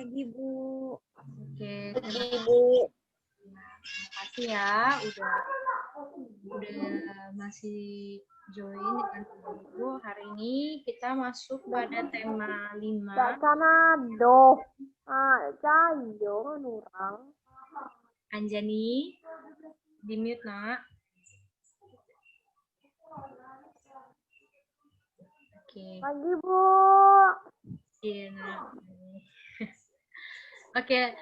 pagi, Bu. Oke, Pagi, Bu. terima kasih ya udah masih join dengan Ibu. Hari ini kita masuk pada tema 5. Canado. Cayo, nurang. Anjani, di mute nak. Oke. Pagi, Bu. Iya, nak. Oke,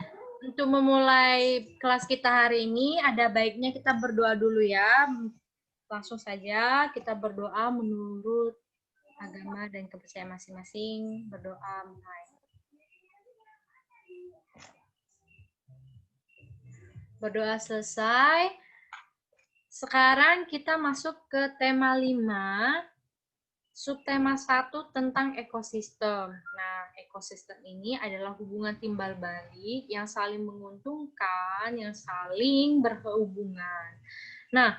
untuk memulai kelas kita hari ini, ada baiknya kita berdoa dulu ya. Langsung saja kita berdoa menurut agama dan kepercayaan masing-masing. Berdoa mulai. Berdoa selesai. Sekarang kita masuk ke tema 5. Subtema 1 tentang ekosistem. Nah, ekosistem ini adalah hubungan timbal balik yang saling menguntungkan, yang saling berhubungan. Nah,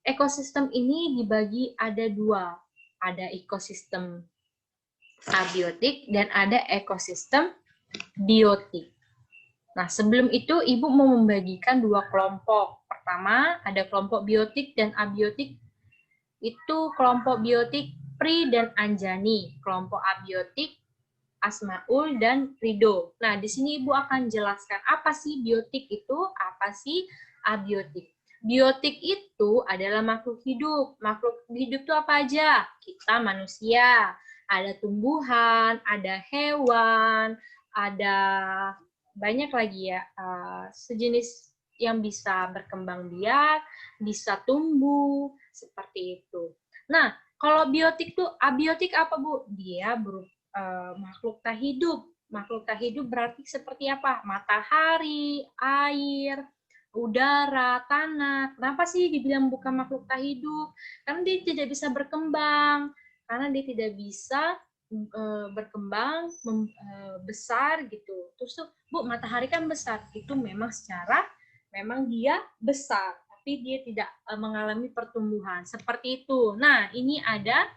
ekosistem ini dibagi ada 2. Ada ekosistem abiotik dan ada ekosistem biotik. Nah, sebelum itu Ibu mau membagikan 2 kelompok. Pertama, ada kelompok biotik dan abiotik. Itu kelompok biotik Pri dan Anjani, kelompok abiotik Asmaul dan Rido. Nah, di sini Ibu akan jelaskan apa sih biotik itu, apa sih abiotik. Biotik itu adalah makhluk hidup. Makhluk hidup itu apa aja? Kita manusia, ada tumbuhan, ada hewan, ada banyak lagi ya, sejenis yang bisa berkembang biak, bisa tumbuh, seperti itu. Nah, kalau biotik tuh, abiotik apa, Bu? Dia makhluk tak hidup. Makhluk tak hidup berarti seperti apa? Matahari, air, udara, tanah. Kenapa sih dibilang bukan makhluk tak hidup? Karena dia tidak bisa berkembang. Karena dia tidak bisa berkembang, besar gitu. Terus tuh, Bu, matahari kan besar. Itu memang memang dia besar, tapi dia tidak mengalami pertumbuhan. Seperti itu. Nah, ini ada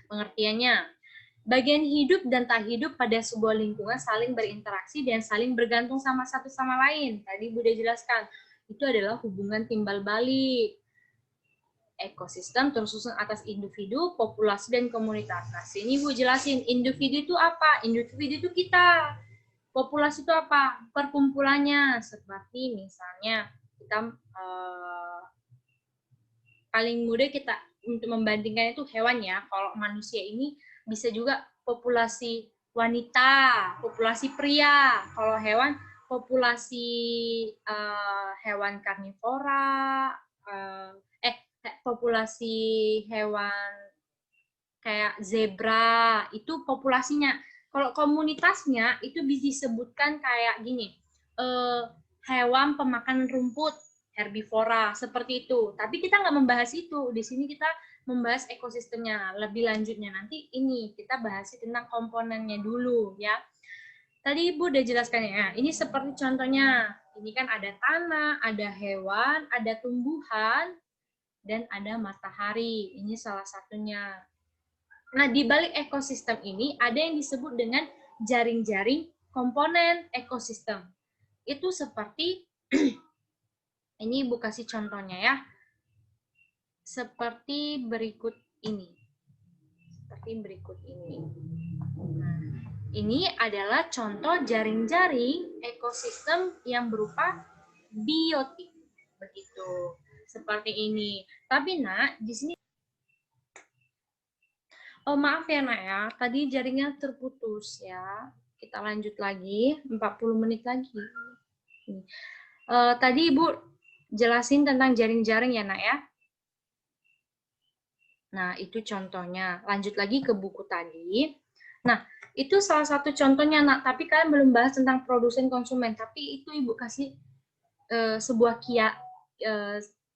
pengertiannya. Bagian hidup dan tak hidup pada sebuah lingkungan saling berinteraksi dan saling bergantung sama satu sama lain. Tadi Bunda jelaskan, itu adalah hubungan timbal balik. Ekosistem tersusun atas individu, populasi, dan komunitas. Nah, sini Bu jelasin, individu itu apa? Individu itu kita. Populasi itu apa? Perkumpulannya. Seperti misalnya, kita paling mudah kita untuk membandingkan itu hewan ya. Kalau manusia ini bisa juga populasi wanita, populasi pria. Kalau hewan, populasi hewan karnivora, populasi hewan kayak zebra, itu populasinya. Kalau komunitasnya itu bisa disebutkan kayak gini, hewan pemakan rumput, herbivora, seperti itu. Tapi kita nggak membahas itu. Di sini kita membahas ekosistemnya. Lebih lanjutnya nanti ini kita bahas tentang komponennya dulu ya. Tadi Ibu udah jelaskan ya. Ini seperti contohnya. Ini kan ada tanah, ada hewan, ada tumbuhan, dan ada matahari. Ini salah satunya. Nah, di balik ekosistem ini ada yang disebut dengan jaring-jaring komponen ekosistem. Itu seperti ini Ibu kasih contohnya ya. Seperti berikut ini. Nah, ini adalah contoh jaring-jaring ekosistem yang berupa biotik. Begitu. Seperti ini. Tapi Nak, di sini maaf ya Nak ya, tadi jaringnya terputus ya. Kita lanjut lagi, 40 menit lagi. Tadi Ibu jelasin tentang jaring-jaring ya Nak ya. Nah, itu contohnya. Lanjut lagi ke buku tadi. Nah, itu salah satu contohnya Nak, tapi kalian belum bahas tentang produsen konsumen, tapi itu Ibu kasih sebuah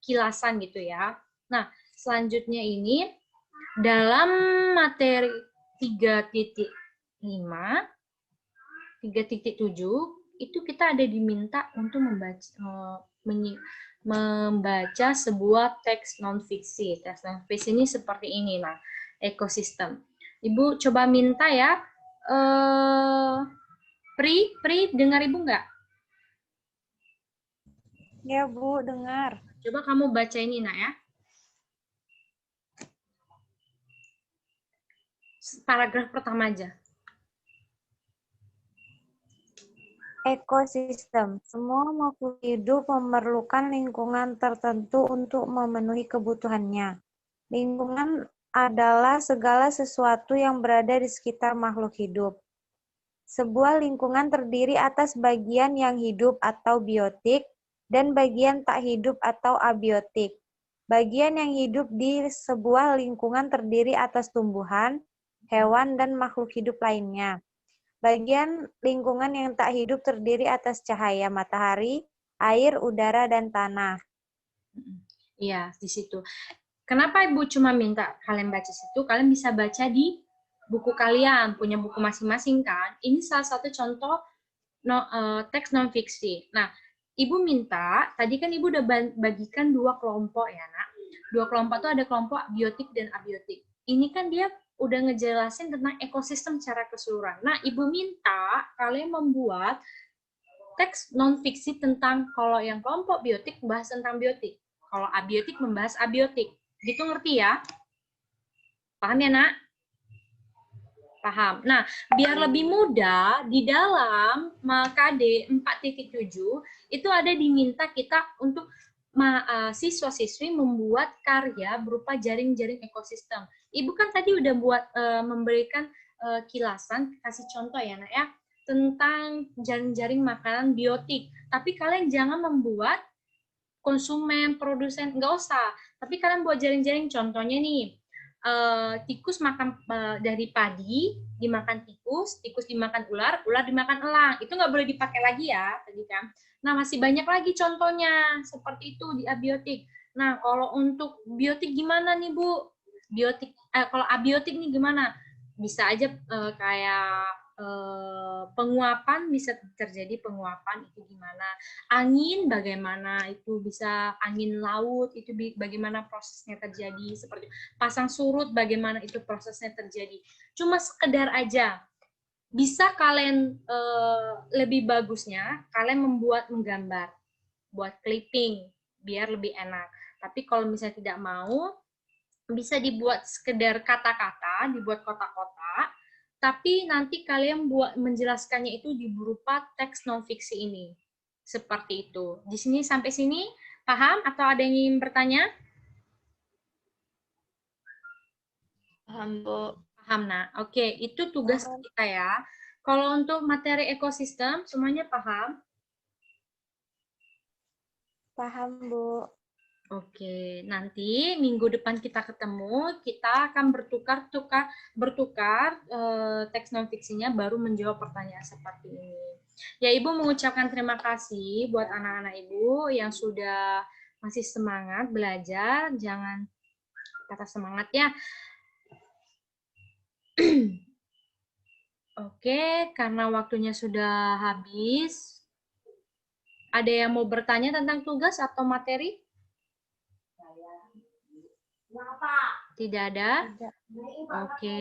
kilasan gitu ya. Nah, selanjutnya ini dalam materi 3.5, 3.7 itu kita ada diminta untuk membaca sebuah teks non-fiksi. Teks non-fiksi ini seperti ini, nah, ekosistem. Ibu coba minta ya, Pri, dengar Ibu nggak? Ya, Bu, dengar. Coba kamu baca ini, Nak, ya. Paragraf pertama aja. Ekosistem. Semua makhluk hidup memerlukan lingkungan tertentu untuk memenuhi kebutuhannya. Lingkungan adalah segala sesuatu yang berada di sekitar makhluk hidup. Sebuah lingkungan terdiri atas bagian yang hidup atau biotik dan bagian tak hidup atau abiotik. Bagian yang hidup di sebuah lingkungan terdiri atas tumbuhan, hewan, dan makhluk hidup lainnya. Bagian lingkungan yang tak hidup terdiri atas cahaya matahari, air, udara, dan tanah. Iya, di situ. Kenapa Ibu cuma minta kalian baca situ? Kalian bisa baca di buku kalian, punya buku masing-masing kan? Ini salah satu contoh teks non-fiksi. Nah, Ibu minta, tadi kan Ibu udah bagikan dua kelompok ya, Nak. Dua kelompok itu ada kelompok biotik dan abiotik. Ini kan dia udah ngejelasin tentang ekosistem secara keseluruhan. Nah, Ibu minta kalian membuat teks non-fiksi tentang kalau yang kelompok biotik membahas tentang biotik. Kalau abiotik membahas abiotik. Gitu ngerti ya? Paham ya, Nak? Paham. Nah, biar lebih mudah, di dalam KD 4.7 itu ada diminta kita untuk siswa-siswi membuat karya berupa jaring-jaring ekosistem. Ibu kan tadi udah buat memberikan kilasan, kasih contoh ya, Nak ya, tentang jaring-jaring makanan biotik. Tapi kalian jangan membuat konsumen, produsen, nggak usah. Tapi kalian buat jaring-jaring, contohnya nih, tikus makan dari padi, dimakan tikus, tikus dimakan ular, ular dimakan elang. Itu nggak boleh dipakai lagi ya, tadi kan. Nah, masih banyak lagi contohnya, seperti itu di abiotik. Nah, kalau untuk biotik gimana nih, Bu? Biotik, kalau abiotik nih gimana? Bisa aja kayak penguapan, bisa terjadi penguapan, itu gimana? Angin bagaimana, itu bisa angin laut, itu bagaimana prosesnya terjadi, seperti pasang surut bagaimana itu prosesnya terjadi. Cuma sekedar aja. Bisa kalian lebih bagusnya kalian menggambar, buat clipping biar lebih enak. Tapi kalau misalnya tidak mau, bisa dibuat sekedar kata-kata, dibuat kotak-kotak, tapi nanti kalian buat menjelaskannya itu di berupa teks non fiksi ini. Seperti itu. Di sini sampai sini paham atau ada yang ingin bertanya? Paham, Bu. Paham, Nak. Oke, itu tugas kita ya. Kalau untuk materi ekosistem, semuanya paham? Paham, Bu. Oke, nanti minggu depan kita ketemu, kita akan bertukar teks non fiksinya baru menjawab pertanyaan seperti ini. Ya, Ibu mengucapkan terima kasih buat anak-anak Ibu yang sudah masih semangat belajar, jangan patah semangat ya. Oke, karena waktunya sudah habis, ada yang mau bertanya tentang tugas atau materi? Tidak ada? Tidak. Oke.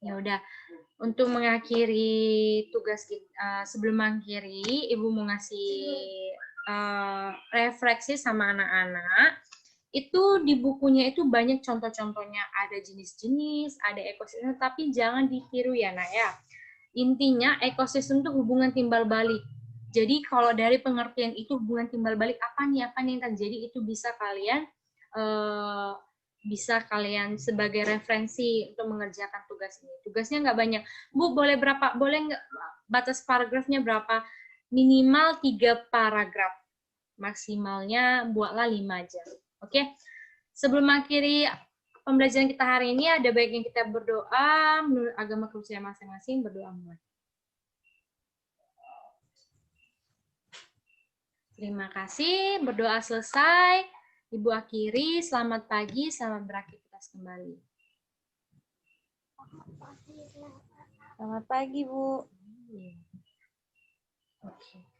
Ya udah, untuk mengakhiri tugas kita, sebelum mengakhiri, Ibu mau ngasih refleksi sama anak-anak. Itu di bukunya itu banyak contoh-contohnya, ada jenis-jenis, ada ekosistem, tapi jangan ditiru ya, Nak ya. Intinya ekosistem itu hubungan timbal balik. Jadi kalau dari pengertian itu hubungan timbal balik apa nih yang terjadi, itu bisa kalian sebagai referensi untuk mengerjakan tugas ini. Tugasnya nggak banyak. Bu, boleh nggak batas paragrafnya berapa? Minimal 3 paragraf. Maksimalnya buatlah 5 aja. Oke. Sebelum akhiri pembelajaran kita hari ini, ada baiknya kita berdoa menurut agama kepercayaan masing-masing. Berdoa mulai. Terima kasih. Berdoa selesai. Ibu akhiri. Selamat pagi. Selamat beraktivitas kembali. Selamat pagi, Bu. Oke.